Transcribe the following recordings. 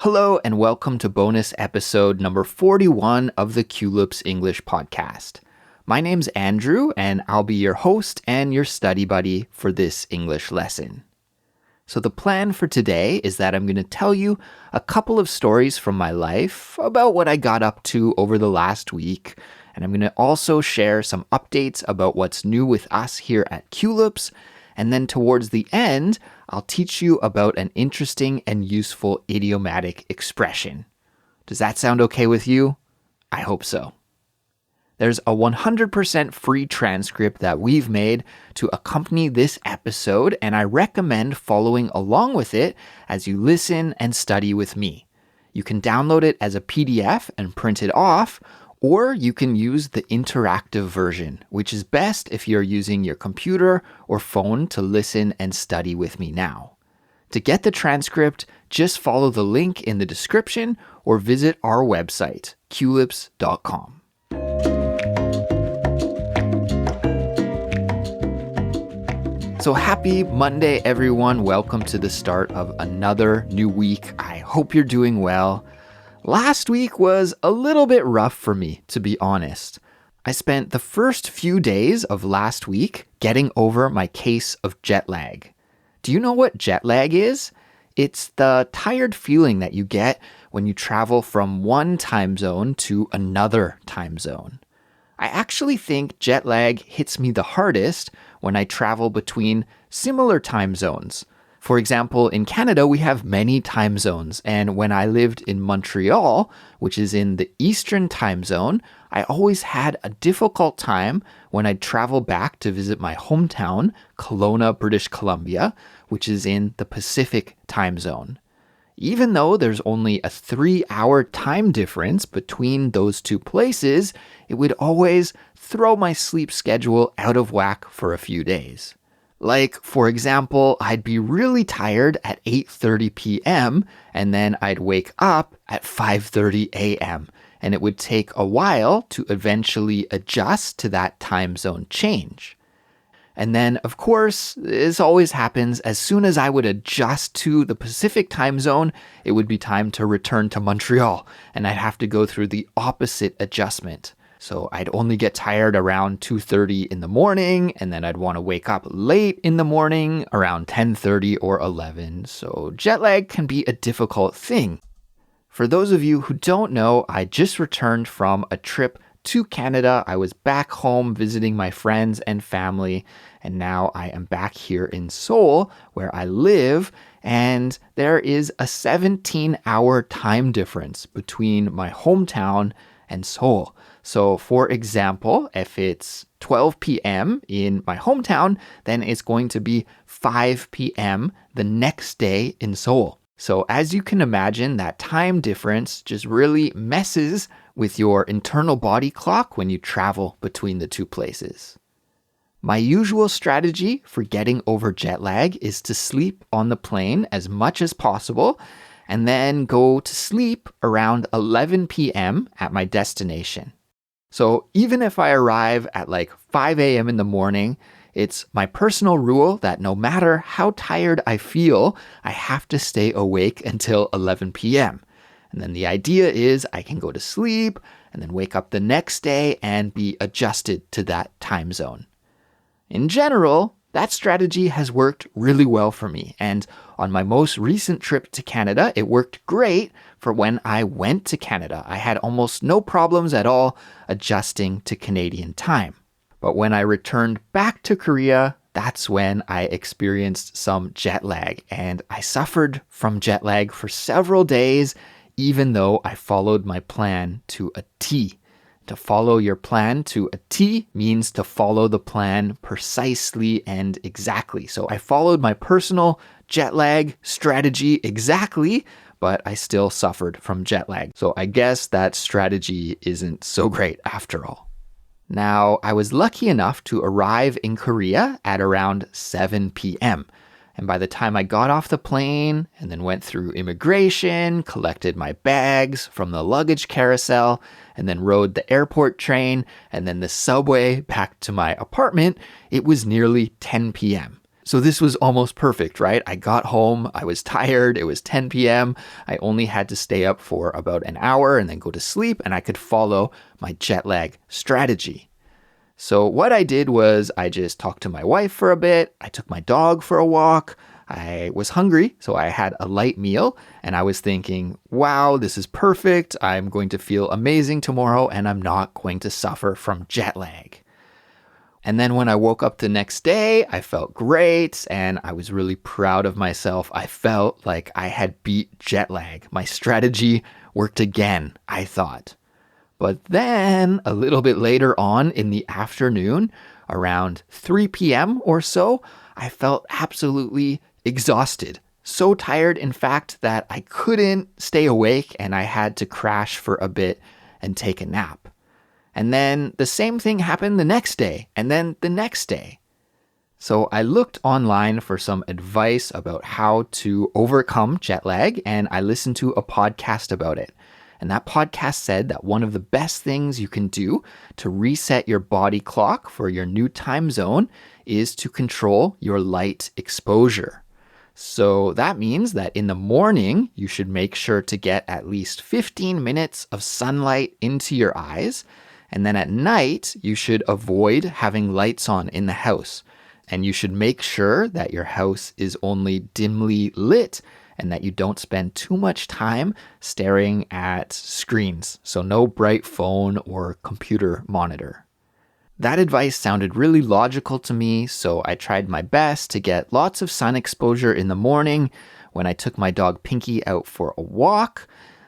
Hello and welcome to bonus episode number 41 of the Culips English podcast. My name's Andrew and I'll be your host and your study buddy for this English lesson. So the plan for today is that I'm going to tell you a couple of stories from my life about what I got up to over the last week, and I'm going to also share some updates about what's new with us here at Culips. And then towards the end, I'll teach you about an interesting and useful idiomatic expression. Does that sound okay with you? I hope so. There's a 100% free transcript that we've made to accompany this episode, and I recommend following along with it as you listen and study with me. You can download it as a PDF and print it off, or you can use the interactive version, which is best if you're using your computer or phone to listen and study with me now. To get the transcript, just follow the link in the description or visit our website, culips.com. So happy Monday, everyone. Welcome to the start of another new week. I hope you're doing well. Last week was a little bit rough for me, to be honest. I spent the first few days of last week getting over my case of jet lag. Do you know what jet lag is? It's the tired feeling that you get when you travel from one time zone to another time zone. I actually think jet lag hits me the hardest when I travel between similar time zones. For example, in Canada, we have many time zones, and when I lived in Montreal, which is in the Eastern time zone, I always had a difficult time when I'd travel back to visit my hometown, Kelowna, British Columbia, which is in the Pacific time zone. Even though there's only a 3-hour time difference between those two places, it would always throw my sleep schedule out of whack for a few days. Like, for example, I'd be really tired at 8:30 p.m. and then I'd wake up at 5:30 a.m. and it would take a while to eventually adjust to that time zone change. And then, of course, this always happens, as soon as I would adjust to the Pacific time zone, it would be time to return to Montreal, and I'd have to go through the opposite adjustment. So I'd only get tired around 2:30 in the morning, and then I'd want to wake up late in the morning around 10:30 or 11. So jet lag can be a difficult thing. For those of you who don't know, I just returned from a trip to Canada. I was back home visiting my friends and family, and now I am back here in Seoul, where I live, and there is a 17-hour time difference between my hometown and Seoul. So for example, if it's 12 p.m. in my hometown, then it's going to be 5 p.m. the next day in Seoul. So as you can imagine, that time difference just really messes with your internal body clock when you travel between the two places. My usual strategy for getting over jet lag is to sleep on the plane as much as possible and then go to sleep around 11 p.m. at my destination. So even if I arrive at like 5 a.m. in the morning, it's my personal rule that no matter how tired I feel, I have to stay awake until 11 p.m. And then the idea is I can go to sleep and then wake up the next day and be adjusted to that time zone. In general, that strategy has worked really well for me. And on my most recent trip to Canada, it worked great for when I went to Canada. I had almost no problems at all adjusting to Canadian time. But when I returned back to Korea, that's when I experienced some jet lag. And I suffered from jet lag for several days, even though I followed my plan to a T. To follow your plan to a T means to follow the plan precisely and exactly. So I followed my personal jet lag strategy exactly, but I still suffered from jet lag. So I guess that strategy isn't so great after all. Now, I was lucky enough to arrive in Korea at around 7 p.m. And by the time I got off the plane and then went through immigration, collected my bags from the luggage carousel, and then rode the airport train and then the subway back to my apartment, it was nearly 10 p.m. So this was almost perfect, right? I got home, I was tired, it was 10 p.m. I only had to stay up for about an hour and then go to sleep, and I could follow my jet lag strategy. So what I did was I just talked to my wife for a bit, I took my dog for a walk, I was hungry, so I had a light meal, and I was thinking, wow, this is perfect, I'm going to feel amazing tomorrow, and I'm not going to suffer from jet lag. And then when I woke up the next day, I felt great and I was really proud of myself. I felt like I had beat jet lag. My strategy worked again, I thought. But then a little bit later on in the afternoon, around 3 p.m. or so, I felt absolutely exhausted. So tired, in fact, that I couldn't stay awake and I had to crash for a bit and take a nap. And then the same thing happened the next day, and then the next day. So I looked online for some advice about how to overcome jet lag, and I listened to a podcast about it. And that podcast said that one of the best things you can do to reset your body clock for your new time zone is to control your light exposure. So that means that in the morning, you should make sure to get at least 15 minutes of sunlight into your eyes. And then at night, you should avoid having lights on in the house. And you should make sure that your house is only dimly lit and that you don't spend too much time staring at screens. So no bright phone or computer monitor. That advice sounded really logical to me, so I tried my best to get lots of sun exposure in the morning when I took my dog Pinky out for a walk.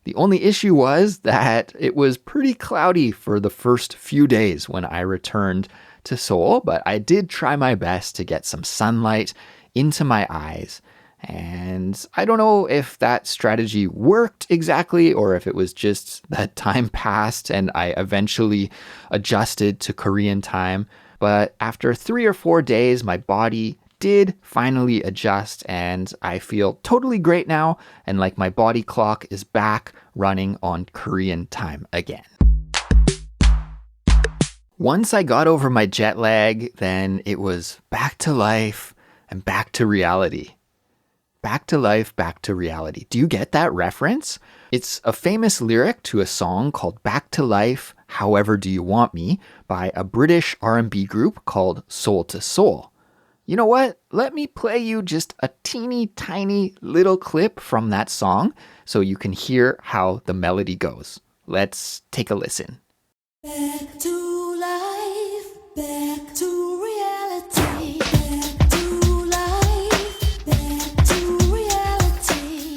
The only issue was that it was pretty cloudy for the first few days when I returned to Seoul, but I did try my best to get some sunlight into my eyes. And I don't know if that strategy worked exactly or if it was just that time passed and I eventually adjusted to Korean time. But after 3 or 4 days, my body did finally adjust and I feel totally great now and like my body clock is back running on Korean time again. Once I got over my jet lag, then it was back to life and back to reality. Back to life, back to reality. Do you get that reference? It's a famous lyric to a song called Back to Life, However Do You Want Me by a British R&B group called Soul to Soul. You know what? Let me play you just a teeny tiny little clip from that song so you can hear how the melody goes. Let's take a listen. Back to life, back to reality, back to life, back to reality.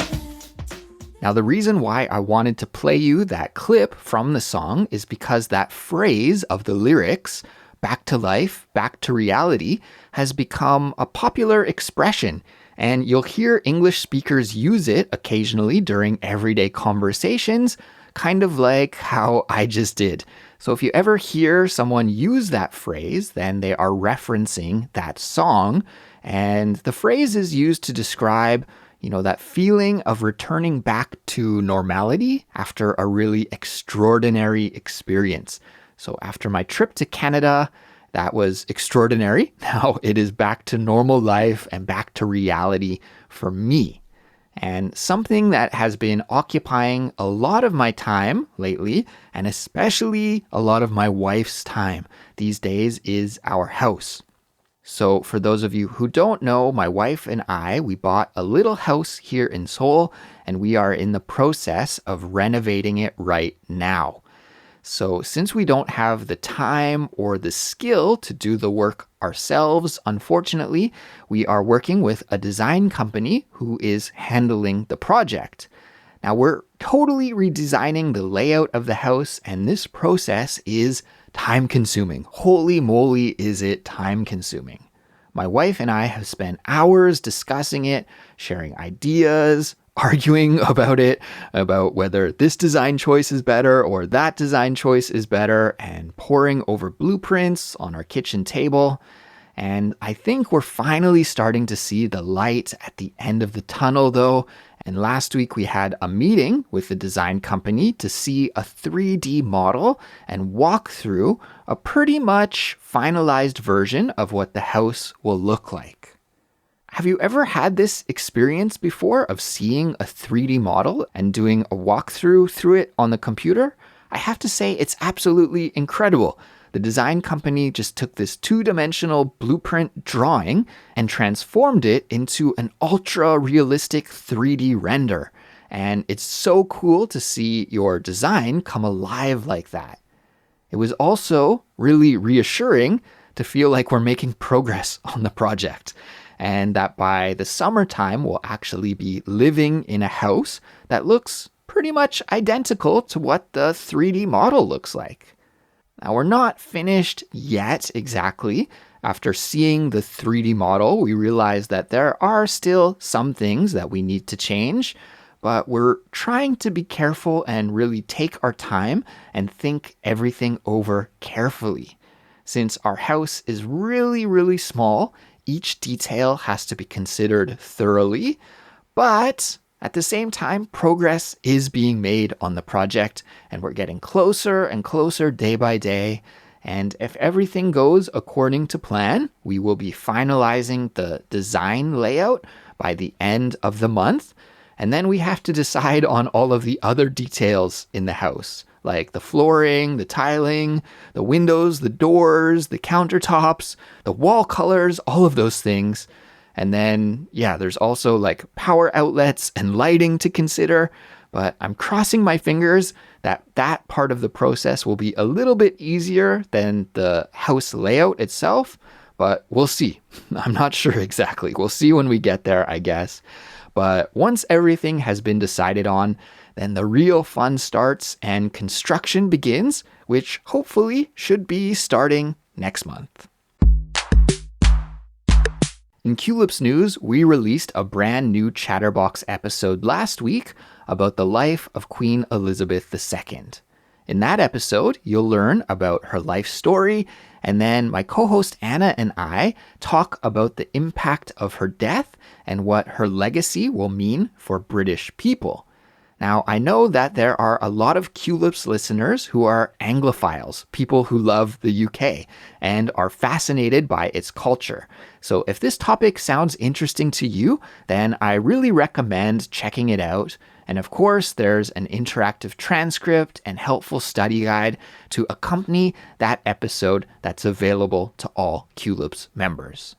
Now, the reason why I wanted to play you that clip from the song is because that phrase of the lyrics, back to life, back to reality, has become a popular expression, and you'll hear English speakers use it occasionally during everyday conversations, kind of like how I just did. So if you ever hear someone use that phrase, then they are referencing that song, and the phrase is used to describe, that feeling of returning back to normality after a really extraordinary experience. So after my trip to Canada, that was extraordinary. Now it is back to normal life and back to reality for me. And something that has been occupying a lot of my time lately, and especially a lot of my wife's time these days, is our house. So for those of you who don't know, my wife and we bought a little house here in Seoul, and we are in the process of renovating it right now. So since we don't have the time or the skill to do the work ourselves, unfortunately, we are working with a design company who is handling the project. Now we're totally redesigning the layout of the house, and this process is time consuming. Holy moly, is it time consuming. My wife and I have spent hours discussing it, sharing ideas, arguing about it, about whether this design choice is better or that design choice is better, and poring over blueprints on our kitchen table. And I think we're finally starting to see the light at the end of the tunnel though. And last week we had a meeting with the design company to see a 3D model and walk through a pretty much finalized version of what the house will look like. Have you ever had this experience before of seeing a 3D model and doing a walkthrough through it on the computer? I have to say it's absolutely incredible. The design company just took this two-dimensional blueprint drawing and transformed it into an ultra-realistic 3D render. And it's so cool to see your design come alive like that. It was also really reassuring to feel like we're making progress on the project, and that by the summertime we'll actually be living in a house that looks pretty much identical to what the 3D model looks like. Now, we're not finished yet exactly. After seeing the 3D model, we realize that there are still some things that we need to change, but we're trying to be careful and really take our time and think everything over carefully. Since our house is really, really small, each detail has to be considered thoroughly, but at the same time, progress is being made on the project, and we're getting closer and closer day by day. And if everything goes according to plan, we will be finalizing the design layout by the end of the month. And then we have to decide on all of the other details in the house, like the flooring, the tiling, the windows, the doors, the countertops, the wall colors, all of those things. And then, there's also like power outlets and lighting to consider. But I'm crossing my fingers that that part of the process will be a little bit easier than the house layout itself. But we'll see. I'm not sure exactly. We'll see when we get there, I guess. But once everything has been decided on, then the real fun starts and construction begins, which hopefully should be starting next month. In Culips News, we released a brand new Chatterbox episode last week about the life of Queen Elizabeth II. In that episode, you'll learn about her life story, and then my co-host Anna and I talk about the impact of her death and what her legacy will mean for British people. Now, I know that there are a lot of Culips listeners who are Anglophiles, people who love the UK and are fascinated by its culture. So if this topic sounds interesting to you, then I really recommend checking it out. And of course, there's an interactive transcript and helpful study guide to accompany that episode that's available to all Culips members.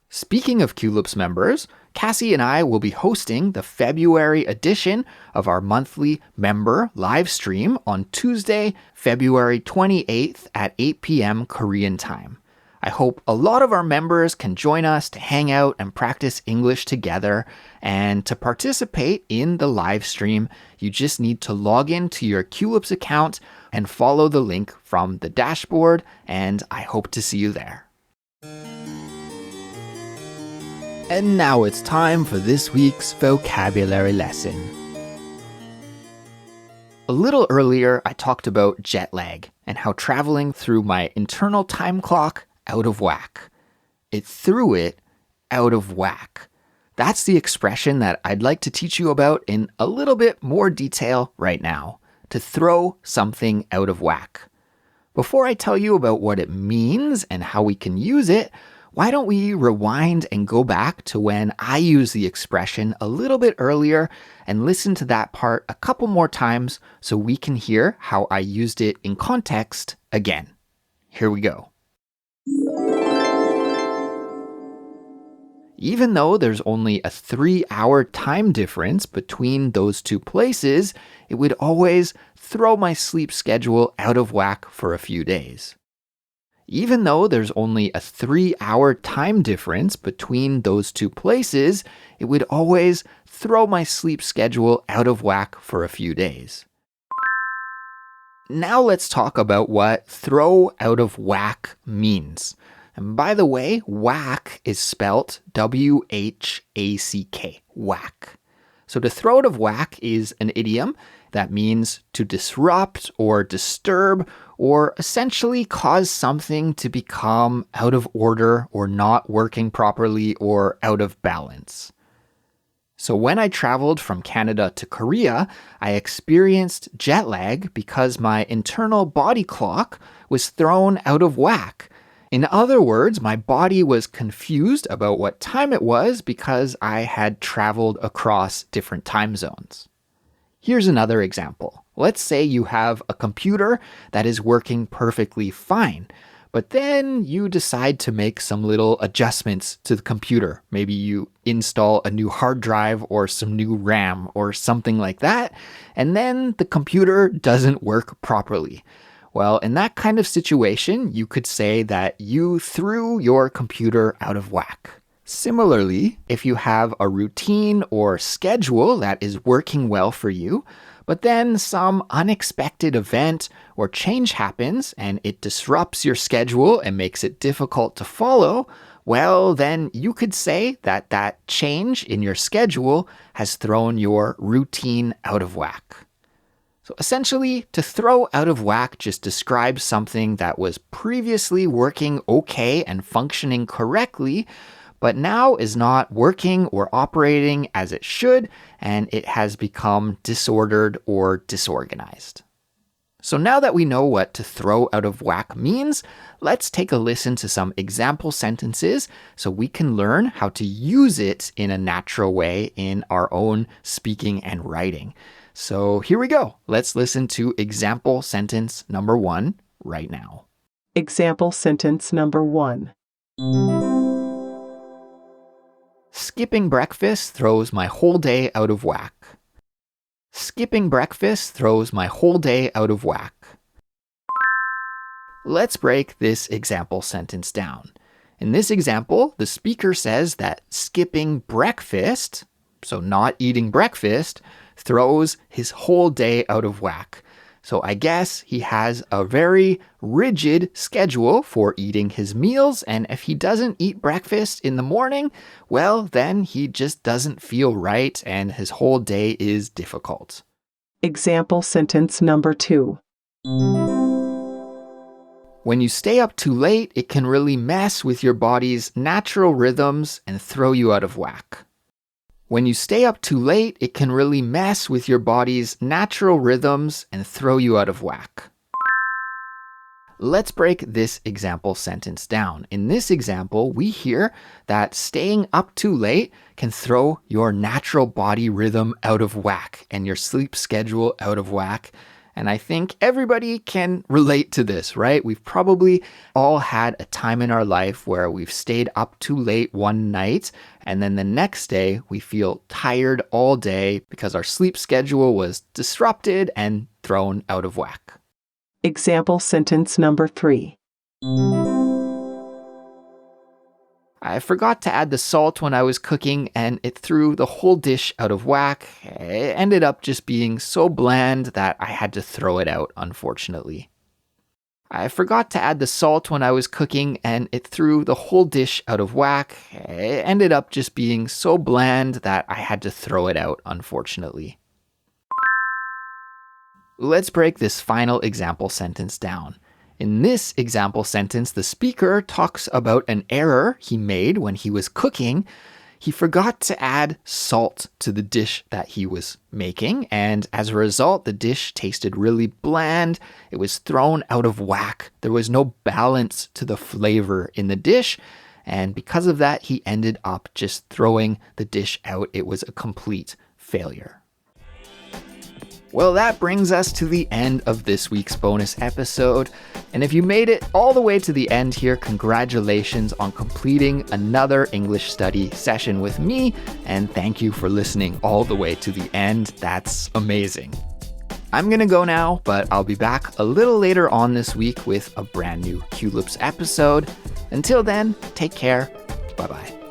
Speaking of Culips members, Cassie and I will be hosting the February edition of our monthly member live stream on Tuesday, February 28th at 8 p.m. Korean time. I hope a lot of our members can join us to hang out and practice English together. And to participate in the live stream, you just need to log into your Culips account and follow the link from the dashboard, and I hope to see you there. And now it's time for this week's vocabulary lesson. A little earlier, I talked about jet lag and how traveling through my internal time clock out of whack. It threw it out of whack. That's the expression that I'd like to teach you about in a little bit more detail right now. To throw something out of whack. Before I tell you about what it means and how we can use it, why don't we rewind and go back to when I used the expression a little bit earlier and listen to that part a couple more times so we can hear how I used it in context again. Here we go. Even though there's only a 3-hour time difference between those two places, it would always throw my sleep schedule out of whack for a few days. Even though there's only a 3-hour time difference between those two places, it would always throw my sleep schedule out of whack for a few days. Now let's talk about what throw out of whack means. And by the way, whack is spelt W-H-A-C-K, whack. So to throw out of whack is an idiom that means to disrupt or disturb or essentially cause something to become out of order or not working properly or out of balance. So when I traveled from Canada to Korea, I experienced jet lag because my internal body clock was thrown out of whack. In other words, my body was confused about what time it was because I had traveled across different time zones. Here's another example. Let's say you have a computer that is working perfectly fine, but then you decide to make some little adjustments to the computer. Maybe you install a new hard drive or some new RAM or something like that, and then the computer doesn't work properly. Well, in that kind of situation, you could say that you threw your computer out of whack. Similarly, if you have a routine or schedule that is working well for you, but then some unexpected event or change happens and it disrupts your schedule and makes it difficult to follow, well, then you could say that that change in your schedule has thrown your routine out of whack. So essentially, to throw out of whack just describes something that was previously working okay and functioning correctly, but now is not working or operating as it should, and it has become disordered or disorganized. So now that we know what to throw out of whack means, let's take a listen to some example sentences so we can learn how to use it in a natural way in our own speaking and writing. So here we go. Let's listen to example sentence number 1 right now. Example sentence number 1. Skipping breakfast throws my whole day out of whack. Skipping breakfast throws my whole day out of whack. Let's break this example sentence down. In this example, the speaker says that skipping breakfast, so not eating breakfast, throws his whole day out of whack. So I guess he has a very rigid schedule for eating his meals, and if he doesn't eat breakfast in the morning, well, then he just doesn't feel right and his whole day is difficult. Example sentence number 2. When you stay up too late, it can really mess with your body's natural rhythms and throw you out of whack. When you stay up too late, it can really mess with your body's natural rhythms and throw you out of whack. Let's break this example sentence down. In this example, we hear that staying up too late can throw your natural body rhythm out of whack and your sleep schedule out of whack. And I think everybody can relate to this, right? We've probably all had a time in our life where we've stayed up too late one night, and then the next day we feel tired all day because our sleep schedule was disrupted and thrown out of whack. Example sentence number 3. I forgot to add the salt when I was cooking and it threw the whole dish out of whack. It ended up just being so bland that I had to throw it out, unfortunately. I forgot to add the salt when I was cooking and it threw the whole dish out of whack. It ended up just being so bland that I had to throw it out, unfortunately. Let's break this final example sentence down. In this example sentence, the speaker talks about an error he made when he was cooking. He forgot to add salt to the dish that he was making, and as a result, the dish tasted really bland. It was thrown out of whack. There was no balance to the flavor in the dish, and because of that, he ended up just throwing the dish out. It was a complete failure. Well, that brings us to the end of this week's bonus episode. And if you made it all the way to the end here, congratulations on completing another English study session with me. And thank you for listening all the way to the end. That's amazing. I'm going to go now, but I'll be back a little later on this week with a brand new Culips episode. Until then, take care. Bye-bye.